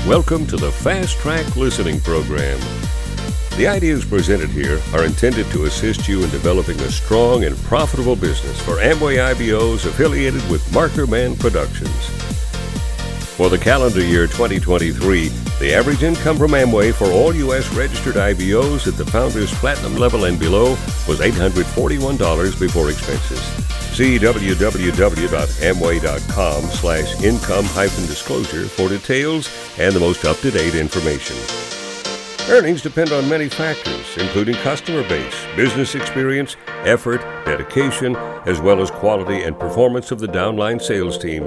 Welcome to the Fast Track Listening Program. The ideas presented here are intended to assist you in developing a strong and profitable business for Amway IBOs affiliated with Marker Man Productions. For the calendar year 2023, the average income from Amway for all U.S. registered IBOs at the Founders Platinum level and below was $841 before expenses. See www.amway.com/income-disclosure for details and the most up-to-date information. Earnings depend on many factors, including customer base, business experience, effort, dedication, as well as quality and performance of the downline sales team.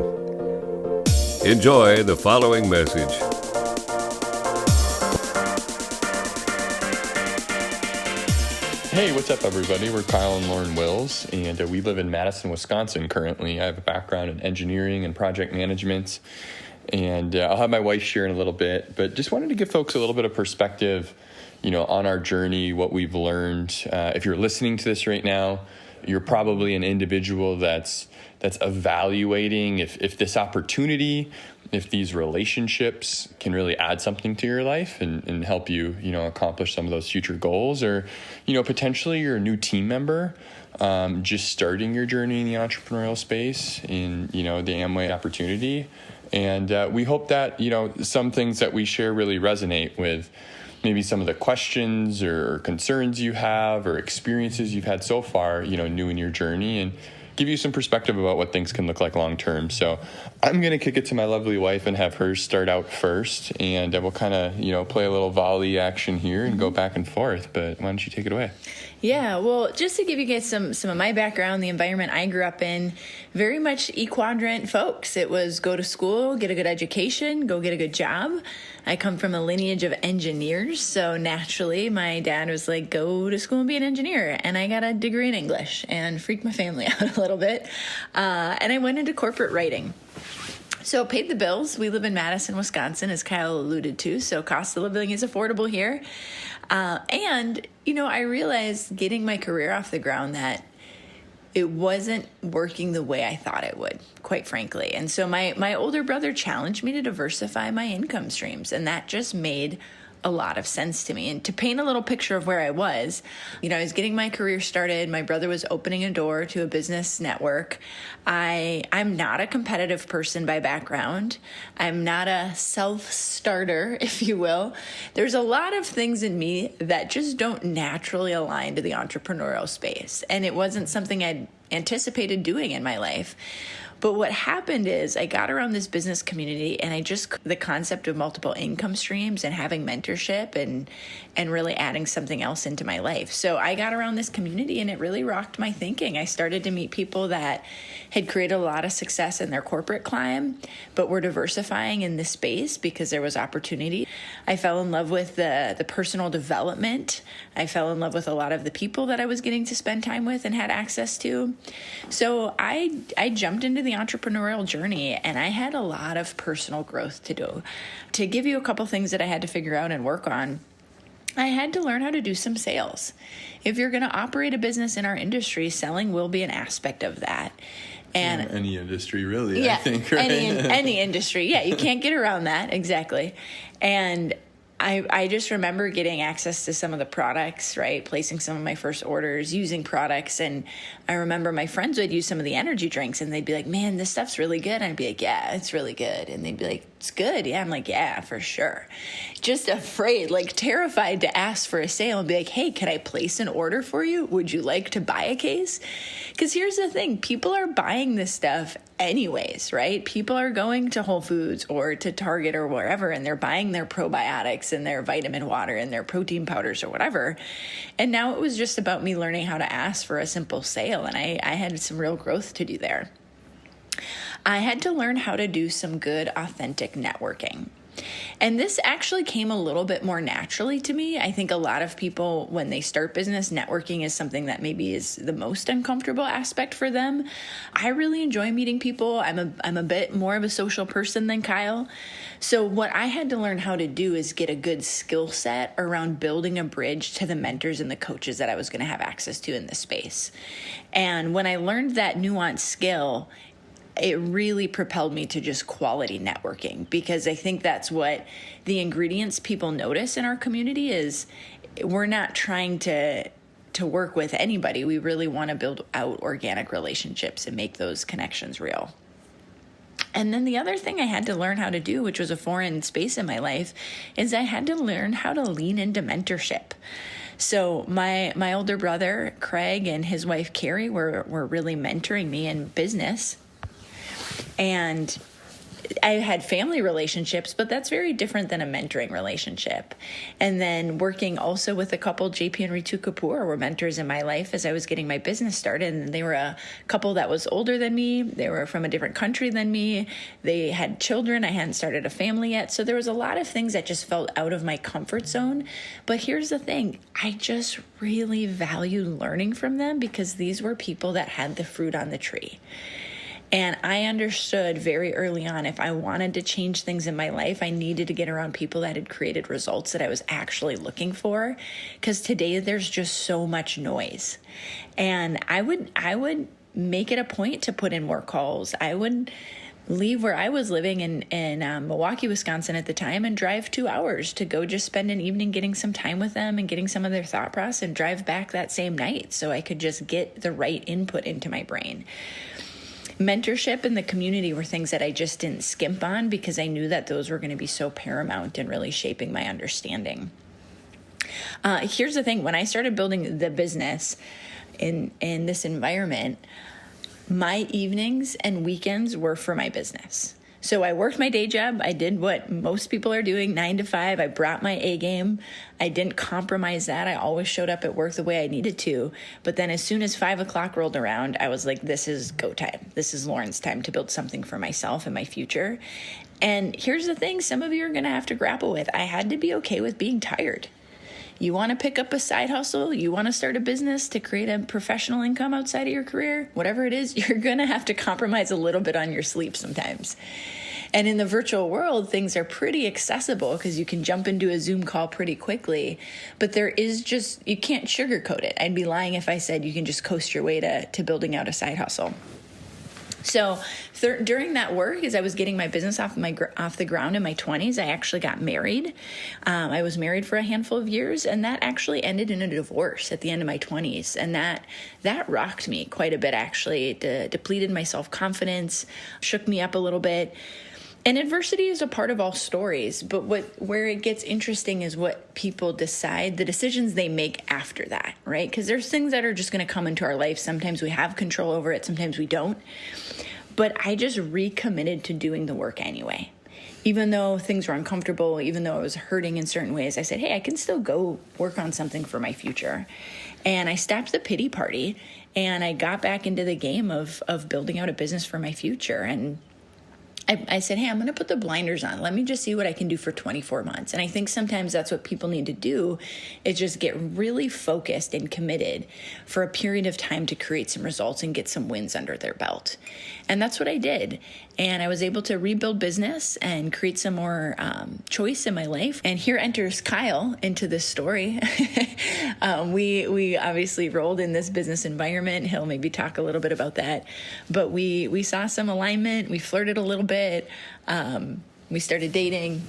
Enjoy the following message. Hey, what's up, everybody? We're Kyle and Lauren Wilz, and we live in Madison, Wisconsin currently. I have a background in engineering and project management, and I'll have my wife share in a little bit, but just wanted to give folks a little bit of perspective, on our journey, what we've learned. If you're listening to this right now, you're probably an individual that's evaluating if this opportunity, if these relationships can really add something to your life and help you, accomplish some of those future goals, or, potentially you're a new team member, just starting your journey in the entrepreneurial space in, the Amway opportunity. And we hope that, some things that we share really resonate with maybe some of the questions or concerns you have or experiences you've had so far, new in your journey, and give you some perspective about what things can look like long term. So I'm going to kick it to my lovely wife and have her start out first, and we'll kind of, play a little volley action here and go back and forth. But why don't you take it away? Yeah, well, just to give you guys some of my background, the environment I grew up in, very much E-quadrant folks. It was go to school, get a good education, go get a good job. I come from a lineage of engineers, so naturally my dad was like, go to school and be an engineer. And I got a degree in English and freaked my family out a little bit. And I went into corporate writing. So paid the bills. We live in Madison, Wisconsin, as Kyle alluded to, so cost of living is affordable here. And, I realized getting my career off the ground that it wasn't working the way I thought it would, quite frankly. And so my older brother challenged me to diversify my income streams, and that just made a lot of sense to me. And to paint a little picture of where I was getting my career started. My brother was opening a door to a business network. I'm not a competitive person by background. I'm not a self-starter, if you will. There's a lot of things in me that just don't naturally align to the entrepreneurial space. And it wasn't something I'd anticipated doing in my life. But what happened is I got around this business community, and the concept of multiple income streams and having mentorship and really adding something else into my life. So I got around this community, and it really rocked my thinking. I started to meet people that had created a lot of success in their corporate climb, but were diversifying in this space because there was opportunity. I fell in love with the personal development. I fell in love with a lot of the people that I was getting to spend time with and had access to. So I jumped into the entrepreneurial journey, and I had a lot of personal growth to do. To give you a couple things that I had to figure out and work on, I had to learn how to do some sales. If you're going to operate a business in our industry, selling will be an aspect of that. And any industry, really, yeah, I think, right? any industry. Yeah, you can't get around that. Exactly. And I just remember getting access to some of the products, right? Placing some of my first orders, using products. And I remember my friends would use some of the energy drinks, and they'd be like, man, this stuff's really good. And I'd be like, yeah, it's really good. And they'd be like, it's good. Yeah. I'm like, yeah, for sure. Just afraid, terrified to ask for a sale and be like, hey, can I place an order for you? Would you like to buy a case? Because here's the thing. People are buying this stuff anyways, right? People are going to Whole Foods or to Target or wherever, and they're buying their probiotics and their vitamin water and their protein powders or whatever. And now it was just about me learning how to ask for a simple sale. And I had some real growth to do there. I had to learn how to do some good, authentic networking. And this actually came a little bit more naturally to me. I think a lot of people, when they start business, networking is something that maybe is the most uncomfortable aspect for them. I really enjoy meeting people. I'm a bit more of a social person than Kyle. So what I had to learn how to do is get a good skill set around building a bridge to the mentors and the coaches that I was going to have access to in this space. And when I learned that nuanced skill, it really propelled me to just quality networking, because I think that's what the ingredients people notice in our community is. We're not trying to work with anybody. We really want to build out organic relationships and make those connections real. And then the other thing I had to learn how to do, which was a foreign space in my life, is I had to learn how to lean into mentorship. So my older brother, Craig, and his wife, Carrie, were really mentoring me in business. And I had family relationships, but that's very different than a mentoring relationship. And then working also with a couple, JP and Ritu Kapoor, were mentors in my life as I was getting my business started. And they were a couple that was older than me. They were from a different country than me. They had children. I hadn't started a family yet. So there was a lot of things that just felt out of my comfort zone. But here's the thing. I just really value learning from them, because these were people that had the fruit on the tree. And I understood very early on, if I wanted to change things in my life, I needed to get around people that had created results that I was actually looking for. Because today there's just so much noise. And I would make it a point to put in more calls. I would leave where I was living in Milwaukee, Wisconsin at the time, and drive 2 hours to go just spend an evening getting some time with them and getting some of their thought process, and drive back that same night so I could just get the right input into my brain. Mentorship and the community were things that I just didn't skimp on, because I knew that those were going to be so paramount in really shaping my understanding. Here's the thing. When I started building the business in this environment, my evenings and weekends were for my business. So I worked my day job. I did what most people are doing, 9 to 5. I brought my A game. I didn't compromise that. I always showed up at work the way I needed to. But then as soon as 5 o'clock rolled around, I was like, this is go time. This is Lauren's time to build something for myself and my future. And here's the thing some of you are going to have to grapple with. I had to be okay with being tired. You want to pick up a side hustle, you want to start a business to create a professional income outside of your career, whatever it is, you're going to have to compromise a little bit on your sleep sometimes. And in the virtual world, things are pretty accessible because you can jump into a Zoom call pretty quickly. But there is just, you can't sugarcoat it. I'd be lying if I said you can just coast your way to building out a side hustle. So during that work, as I was getting my business off the ground in my 20s, I actually got married. I was married for a handful of years, and that actually ended in a divorce at the end of my 20s. And that rocked me quite a bit, actually. It depleted my self-confidence, shook me up a little bit. And adversity is a part of all stories, but where it gets interesting is what people decide, the decisions they make after that, right? Because there's things that are just going to come into our life. Sometimes we have control over it, sometimes we don't. But I just recommitted to doing the work anyway. Even though things were uncomfortable, even though I was hurting in certain ways, I said, hey, I can still go work on something for my future. And I stopped the pity party, and I got back into the game of building out a business for my future. And I said, hey, I'm going to put the blinders on. Let me just see what I can do for 24 months. And I think sometimes that's what people need to do, is just get really focused and committed for a period of time to create some results and get some wins under their belt. And that's what I did. And I was able to rebuild business and create some more choice in my life. And here enters Kyle into this story. We obviously rolled in this business environment. He'll maybe talk a little bit about that. But we saw some alignment. We flirted a little bit. We started dating.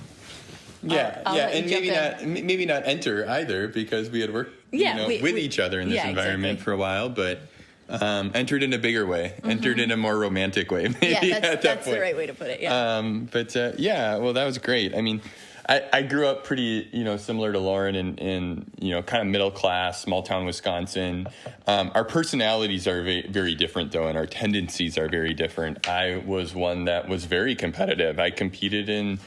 And maybe not enter either, because we had worked with each other in this environment for a while, but entered in a bigger way, entered in a more romantic way. Maybe that's the right way to put it. Yeah. Well, that was great. I mean, I grew up pretty, similar to Lauren in kind of middle class, small town Wisconsin. Our personalities are very, very different though, and our tendencies are very different. I was one that was very competitive. I competed in,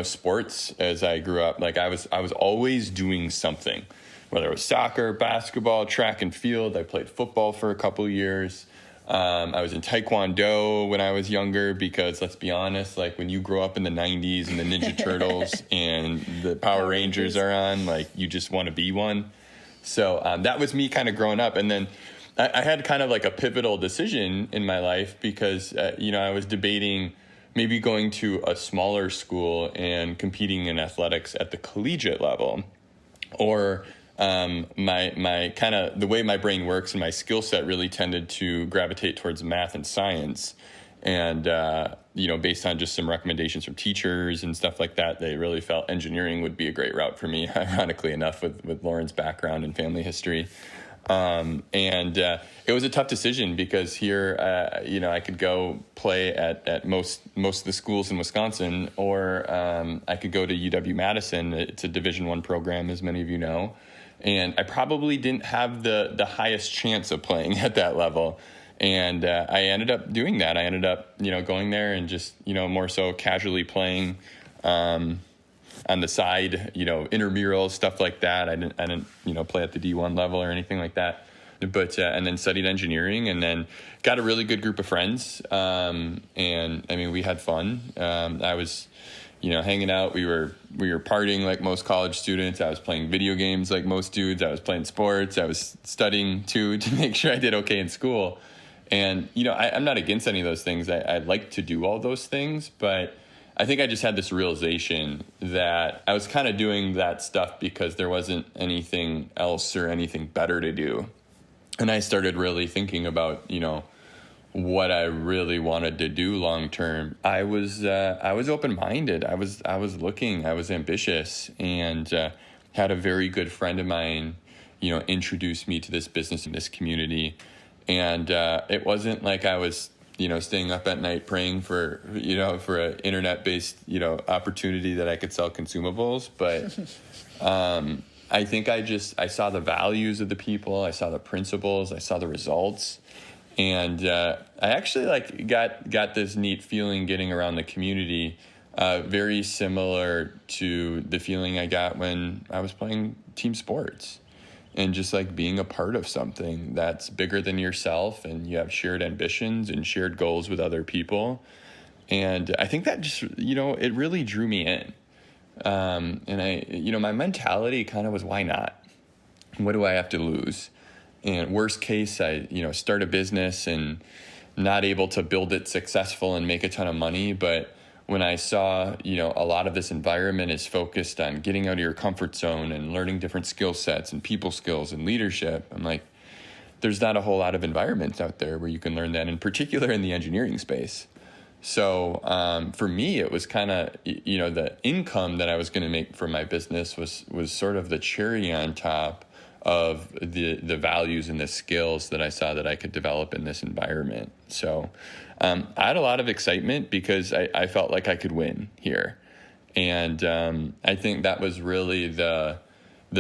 sports as I grew up. Like I was always doing something, whether it was soccer, basketball, track and field. I played football for a couple of years. I was in Taekwondo when I was younger, because let's be honest, like when you grow up in the 90s and the Ninja Turtles and the Power Rangers are on, like you just want to be one. So that was me kind of growing up. And then I had kind of like a pivotal decision in my life, because, I was debating maybe going to a smaller school and competing in athletics at the collegiate level, or my kind of the way my brain works and my skill set really tended to gravitate towards math and science. And, based on just some recommendations from teachers and stuff like that, they really felt engineering would be a great route for me, ironically enough, with Lauren's background and family history. It was a tough decision because here, I could go play at most of the schools in Wisconsin, or I could go to UW-Madison. It's a Division I program, as many of you know. And I probably didn't have the highest chance of playing at that level. And I ended up doing that. I ended up, going there and just, more so casually playing on the side, intramurals, stuff like that. I didn't, play at the D1 level or anything like that. But and then studied engineering, and then got a really good group of friends. And I mean, we had fun. I was, hanging out. We were partying like most college students. I was playing video games like most dudes. I was playing sports. I was studying too to make sure I did okay in school. And, I'm not against any of those things. I like to do all those things, but I think I just had this realization that I was kind of doing that stuff because there wasn't anything else or anything better to do. And I started really thinking about, what I really wanted to do long term. I was open-minded. I was looking. I was ambitious, and had a very good friend of mine, introduce me to this business in this community. And it wasn't like I was, staying up at night praying for an internet-based, opportunity that I could sell consumables. But I think I saw the values of the people. I saw the principles. I saw the results. And I actually got this neat feeling getting around the community, very similar to the feeling I got when I was playing team sports. And just like being a part of something that's bigger than yourself, and you have shared ambitions and shared goals with other people. And I think that just, it really drew me in. And my mentality kind of was, why not? What do I have to lose? And worst case, I, start a business and not able to build it successful and make a ton of money. But when I saw, a lot of this environment is focused on getting out of your comfort zone and learning different skill sets and people skills and leadership, I'm like, there's not a whole lot of environments out there where you can learn that, in particular in the engineering space. So for me, it was kind of, the income that I was going to make from my business was sort of the cherry on top of the values and the skills that I saw that I could develop in this environment. So I had a lot of excitement because I felt like I could win here. And I think that was really the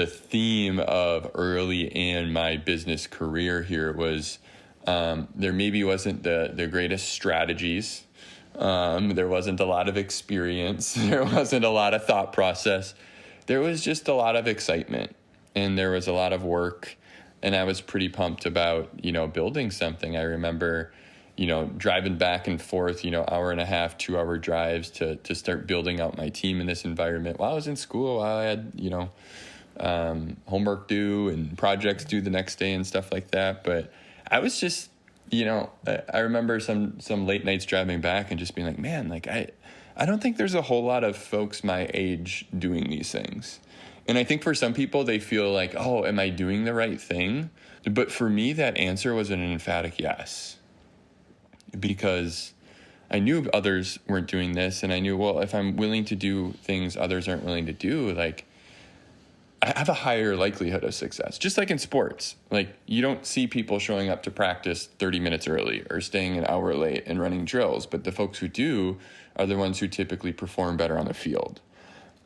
theme of early in my business career here was there maybe wasn't the greatest strategies. There wasn't a lot of experience. There wasn't a lot of thought process. There was just a lot of excitement. And there was a lot of work, and I was pretty pumped about, building something. I remember, driving back and forth, hour and a half, 2-hour drives to start building out my team in this environment while I was in school, while I had, homework due and projects due the next day and stuff like that. But I was just, I remember some late nights driving back and just being like, man, like I don't think there's a whole lot of folks my age doing these things. And I think for some people, they feel like, oh, am I doing the right thing? But for me, that answer was an emphatic yes. Because I knew others weren't doing this. And I knew, well, if I'm willing to do things others aren't willing to do, like, I have a higher likelihood of success. Just like in sports. Like, you don't see people showing up to practice 30 minutes early or staying an hour late and running drills. But the folks who do are the ones who typically perform better on the field.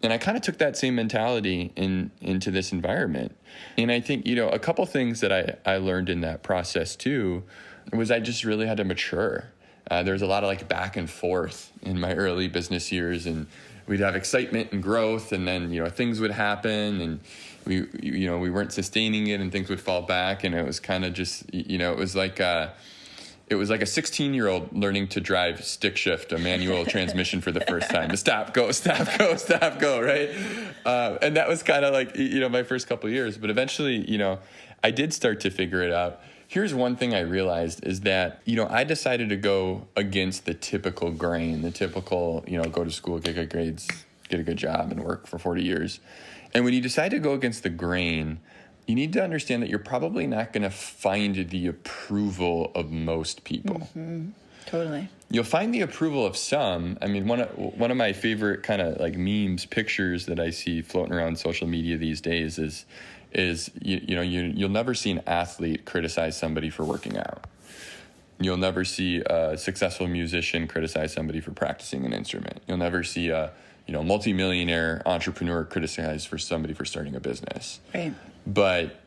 And I kind of took that same mentality into this environment. And I think, a couple things that I learned in that process too was I just really had to mature. There was a lot of like back and forth in my early business years, and we'd have excitement and growth, and then, things would happen, and we weren't sustaining it, and things would fall back. And it was kind of just, it was like a 16-year-old learning to drive stick shift, a manual transmission for the first time. The stop, go, right? And that was kind of like, my first couple of years. But eventually, I did start to figure it out. Here's one thing I realized is that, I decided to go against the typical grain, the typical, go to school, get good grades, get a good job, and work for 40 years. And when you decide to go against the grain, you need to understand that you're probably not going to find the approval of most people. Mm-hmm. Totally. You'll find the approval of some. I mean, one of my favorite kind of like memes, pictures that I see floating around social media these days is you'll never see an athlete criticize somebody for working out. You'll never see a successful musician criticize somebody for practicing an instrument. You'll never see a multimillionaire entrepreneur criticize for somebody for starting a business. Right. But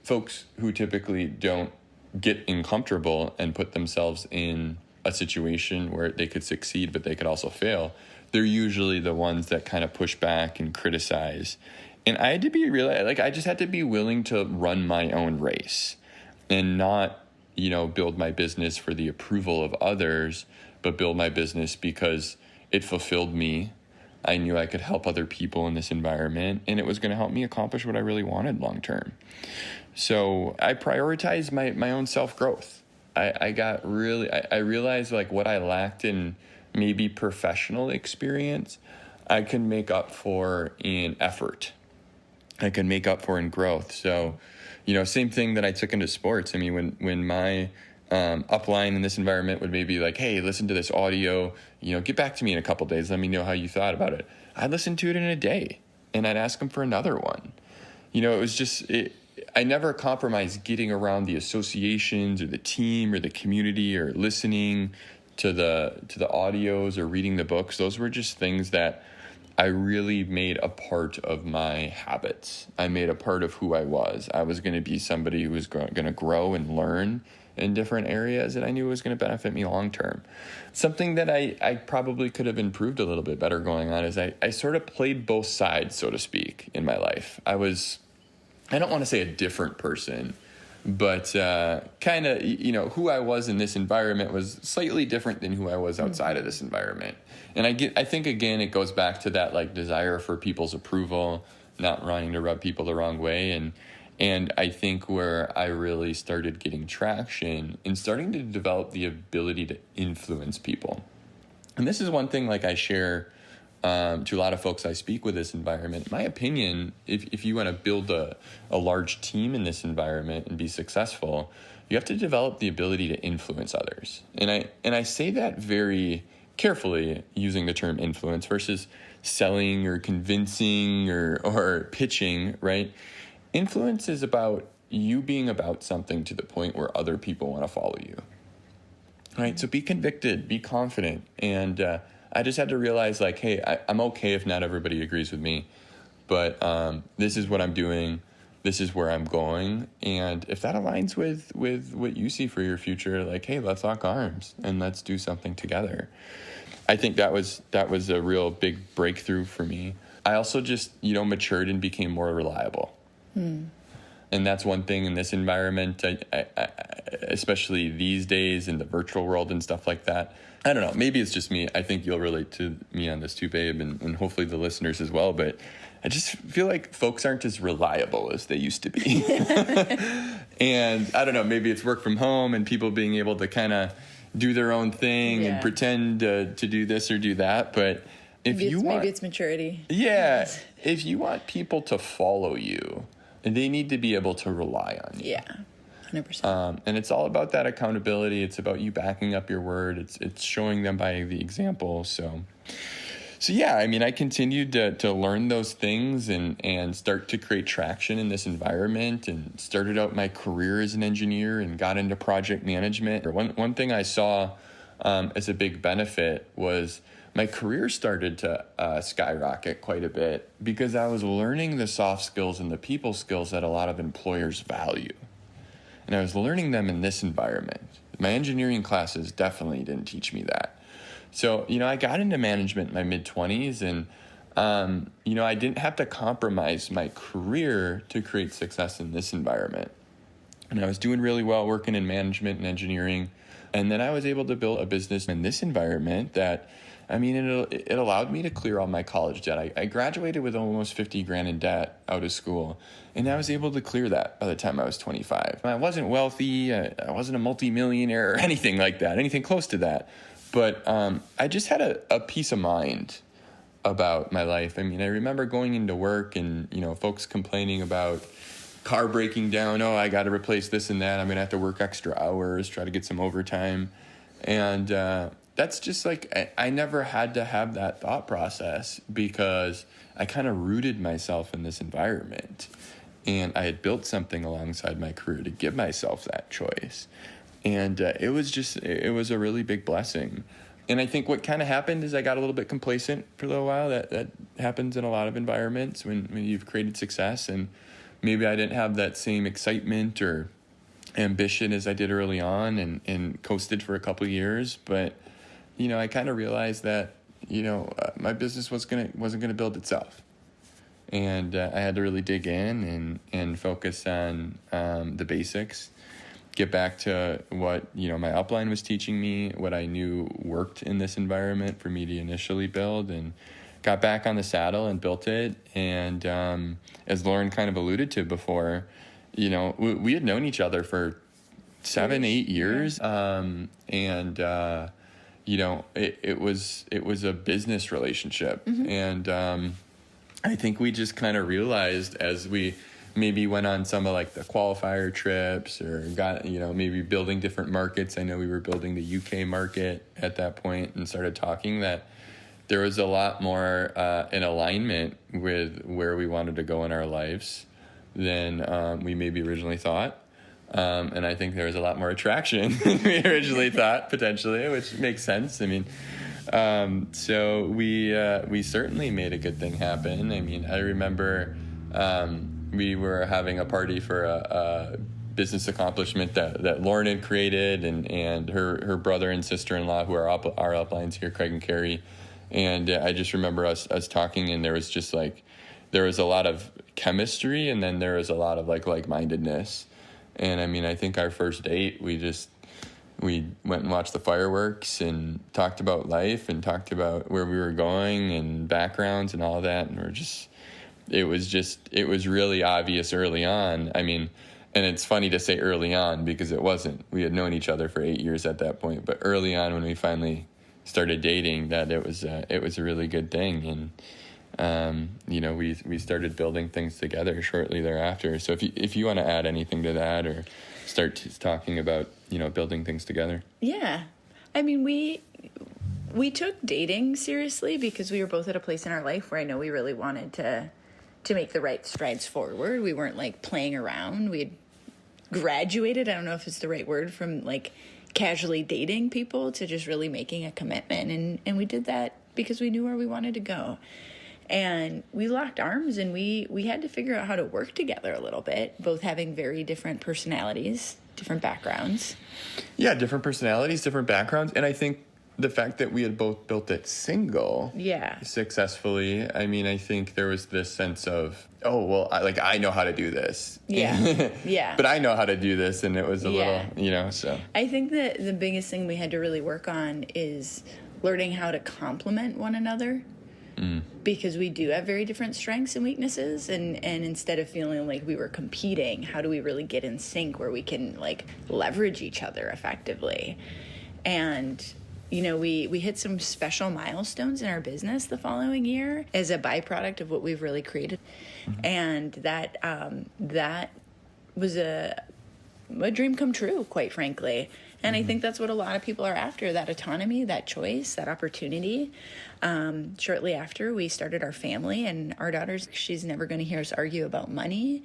folks who typically don't get uncomfortable and put themselves in a situation where they could succeed, but they could also fail, they're usually the ones that kind of push back and criticize. And I had to be I just had to be willing to run my own race and not, build my business for the approval of others, but build my business because it fulfilled me. I knew I could help other people in this environment, and it was going to help me accomplish what I really wanted long term. So I prioritized my own self-growth. I realized like what I lacked in maybe professional experience, I can make up for in effort. I can make up for in growth. So, same thing that I took into sports. I mean, when my upline in this environment would maybe like, hey, listen to this audio, get back to me in a couple days. Let me know how you thought about it. I'd listen to it in a day and I'd ask them for another one. It was just, I never compromised getting around the associations or the team or the community or listening to the audios or reading the books. Those were just things that I really made a part of my habits. I made a part of who I was. I was going to be somebody who was going to grow and learn in different areas, and I knew it was going to benefit me long term. Something that I probably could have improved a little bit better going on is I sort of played both sides, so to speak, in my life. I don't want to say a different person, but kind of, who I was in this environment was slightly different than who I was outside of this environment. And I think, again, it goes back to that like desire for people's approval, not wanting to rub people the wrong way. And I think where I really started getting traction and starting to develop the ability to influence people. And this is one thing like I share to a lot of folks I speak with this environment. My opinion, if you want to build a large team in this environment and be successful, you have to develop the ability to influence others. And I say that very carefully, using the term influence versus selling or convincing or pitching, right? Influence is about you being about something to the point where other people want to follow you, right? So be convicted, be confident. And I just had to realize like, hey, I'm okay if not everybody agrees with me, but this is what I'm doing. This is where I'm going. And if that aligns with what you see for your future, like, hey, let's lock arms and let's do something together. I think that was a real big breakthrough for me. I also just, matured and became more reliable. And that's one thing in this environment, I, especially these days in the virtual world and stuff like that. I don't know, maybe it's just me. I think you'll relate to me on this too, babe, and hopefully the listeners as well. But I just feel like folks aren't as reliable as they used to be. And I don't know, maybe it's work from home and people being able to kind of do their own thing and pretend to do this or do that. But maybe it's maturity. Yeah. If you want people to follow you, they need to be able to rely on you. Yeah, 100%. And it's all about that accountability. It's about you backing up your word. It's showing them by the example. So yeah, I mean, I continued to learn those things and start to create traction in this environment, and started out my career as an engineer and got into project management. One thing I saw as a big benefit was my career started to skyrocket quite a bit because I was learning the soft skills and the people skills that a lot of employers value. And I was learning them in this environment. My engineering classes definitely didn't teach me that. So, I got into management in my mid-20s, and, I didn't have to compromise my career to create success in this environment. And I was doing really well working in management and engineering. And then I was able to build a business in this environment that, it allowed me to clear all my college debt. I graduated with almost $50,000 in debt out of school, and I was able to clear that by the time I was 25. I wasn't wealthy. I wasn't a multimillionaire or anything like that, anything close to that. But I just had a peace of mind about my life. I remember going into work and, folks complaining about car breaking down. Oh, I got to replace this and that. I'm going to have to work extra hours, try to get some overtime. And that's just like, I never had to have that thought process because I kind of rooted myself in this environment. And I had built something alongside my career to give myself that choice. And it was a really big blessing. And I think what kind of happened is I got a little bit complacent for a little while. That happens in a lot of environments when you've created success. And maybe I didn't have that same excitement or ambition as I did early on, and coasted for a couple of years. But, I kind of realized that, my business wasn't gonna build itself. And I had to really dig in and focus on the basics, get back to what, my upline was teaching me, what I knew worked in this environment for me to initially build, and got back on the saddle and built it. And as Lauren kind of alluded to before, we had known each other for 7-8 years. It was a business relationship. Mm-hmm. And I think we just kind of realized as we maybe went on some of like the qualifier trips or got, maybe building different markets. I know we were building the UK market at that point and started talking that there was a lot more in alignment with where we wanted to go in our lives than we maybe originally thought. And I think there was a lot more attraction than we originally thought, potentially, which makes sense. I mean, so we certainly made a good thing happen. I mean, I remember we were having a party for a business accomplishment that Lauren had created, and her brother and sister-in-law, who are our uplines here, Craig and Carrie. And I just remember us talking, and there was just there was a lot of chemistry, and then there was a lot of like-mindedness. And I mean, I think our first date, we went and watched the fireworks and talked about life and talked about where we were going and backgrounds and all of that. And it was really obvious early on. I mean, and it's funny to say early on because it wasn't. We had known each other for 8 years at that point. But early on, when we finally started dating, that it was a really good thing. And we started building things together shortly thereafter. So if you want to add anything to that or start talking about building things together. Yeah, I mean we took dating seriously because we were both at a place in our life where I know we really wanted to make the right strides forward. We weren't playing around. We had graduated, I don't know if it's the right word, from casually dating people to just really making a commitment, and we did that because we knew where we wanted to go. And we locked arms, and we had to figure out how to work together a little bit, both having very different personalities, different backgrounds. Yeah, different personalities, different backgrounds. And I think the fact that we had both built it single successfully, I mean, I think there was this sense of, oh, well, I know how to do this. Yeah. Yeah. But I know how to do this, and it was a little, so. I think that the biggest thing we had to really work on is learning how to complement one another. Because we do have very different strengths and weaknesses, and instead of feeling like we were competing, how do we really get in sync where we can leverage each other effectively? And we hit some special milestones in our business the following year as a byproduct of what we've really created. Mm-hmm. And that was a dream come true, quite frankly. And I think that's what a lot of people are after, that autonomy, that choice, that opportunity. Shortly after, we started our family, and our daughter's, she's never going to hear us argue about money.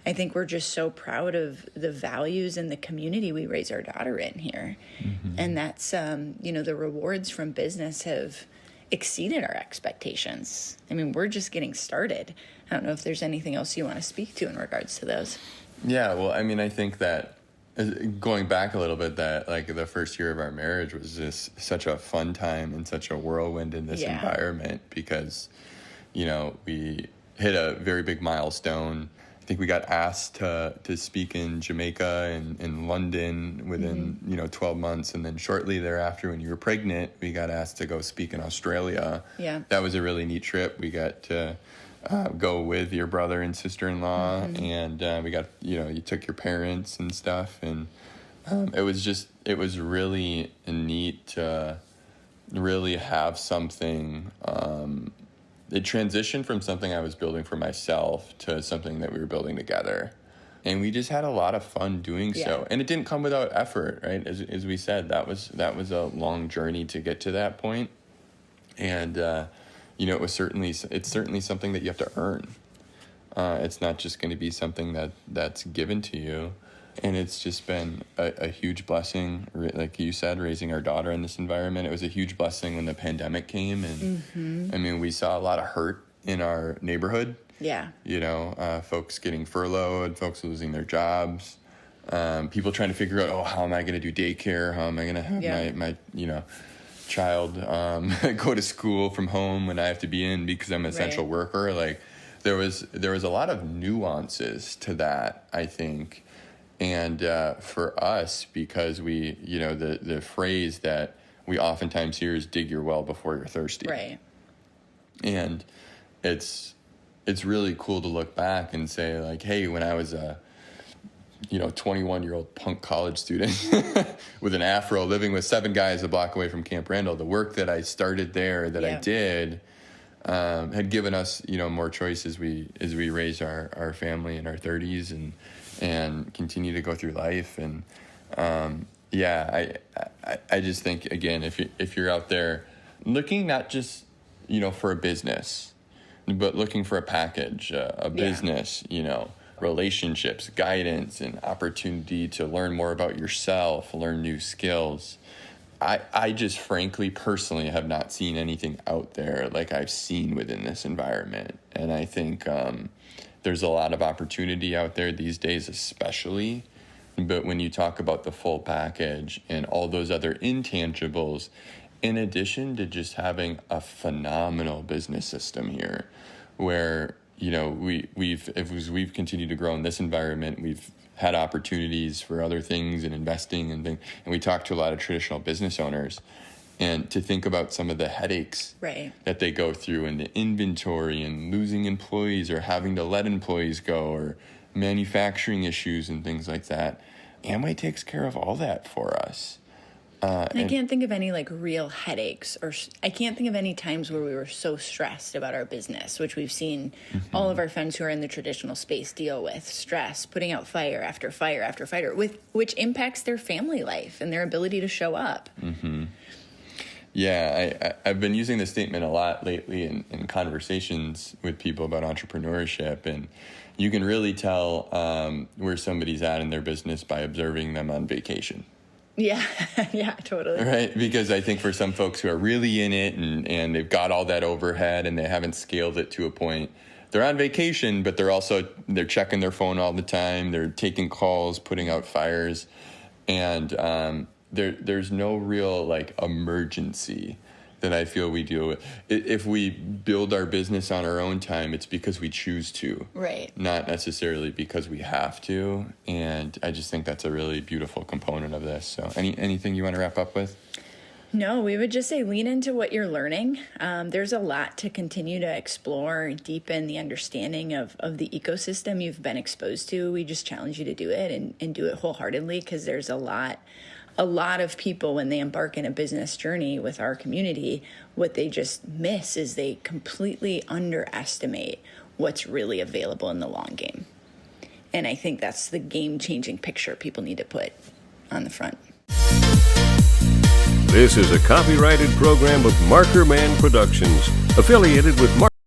I think we're just so proud of the values and the community we raise our daughter in here. Mm-hmm. And that's, the rewards from business have exceeded our expectations. I mean, we're just getting started. I don't know if there's anything else you want to speak to in regards to those. Yeah, well, I mean, I think that going back a little bit, that the first year of our marriage was just such a fun time and such a whirlwind in this environment because, we hit a very big milestone. I think we got asked to speak in Jamaica and in London within, 12 months. And then shortly thereafter, when you were pregnant, we got asked to go speak in Australia. Yeah. That was a really neat trip. We got to go with your brother and sister-in-law, and we got, you took your parents and stuff, and it was really neat to really have something. It transitioned from something I was building for myself to something that we were building together. And we just had a lot of fun doing so. And it didn't come without effort, right? As we said, that was a long journey to get to that point. And, it's certainly something that you have to earn. It's not just going to be something that's given to you. And it's just been a huge blessing, like you said, raising our daughter in this environment. It was a huge blessing when the pandemic came. And I mean, we saw a lot of hurt in our neighborhood. Yeah. Folks getting furloughed, folks losing their jobs, people trying to figure out, how am I going to do daycare? How am I going to have my child go to school from home when I have to be in because I'm an essential worker? Like, there was a lot of nuances to that, I think. And for us, because we, the phrase that we oftentimes hear is dig your well before you're thirsty. Right. And it's really cool to look back and say, like, hey, when I was a 21-year-old punk college student with an afro living with 7 guys a block away from Camp Randall, the work that I started there, that I did, had given us, more choice as we raised our family in our 30s and continue to go through life. And I just think, again, if you're out there looking not just for a business, but looking for a package, a business, relationships, guidance, and opportunity to learn more about yourself, learn new skills. I just frankly, personally, have not seen anything out there like I've seen within this environment. And I think there's a lot of opportunity out there these days, especially. But when you talk about the full package and all those other intangibles, in addition to just having a phenomenal business system here, where we've continued to grow in this environment, we've had opportunities for other things and investing and we talk to a lot of traditional business owners, and to think about some of the headaches that they go through, and the inventory, and losing employees or having to let employees go, or manufacturing issues and things like that. Amway takes care of all that for us. I can't think of any real headaches, or I can't think of any times where we were so stressed about our business, which we've seen all of our friends who are in the traditional space deal with. Stress, putting out fire after fire after fire, which impacts their family life and their ability to show up. Mm-hmm. Yeah, I've been using this statement a lot lately in conversations with people about entrepreneurship, and you can really tell where somebody's at in their business by observing them on vacation. Yeah, yeah, totally. Right, because I think for some folks who are really in it and they've got all that overhead and they haven't scaled it to a point, they're on vacation, but they're checking their phone all the time, they're taking calls, putting out fires, and there's no real emergency that I feel we deal with. If we build our business on our own time, it's because we choose to. Right. Not necessarily because we have to. And I just think that's a really beautiful component of this. So anything you want to wrap up with? No, we would just say lean into what you're learning. There's a lot to continue to explore and deepen the understanding of the ecosystem you've been exposed to. We just challenge you to do it and do it wholeheartedly, because there's a lot of people, when they embark in a business journey with our community, what they just miss is they completely underestimate what's really available in the long game. And I think that's the game-changing picture people need to put on the front. This is a copyrighted program of Marker Man Productions, affiliated with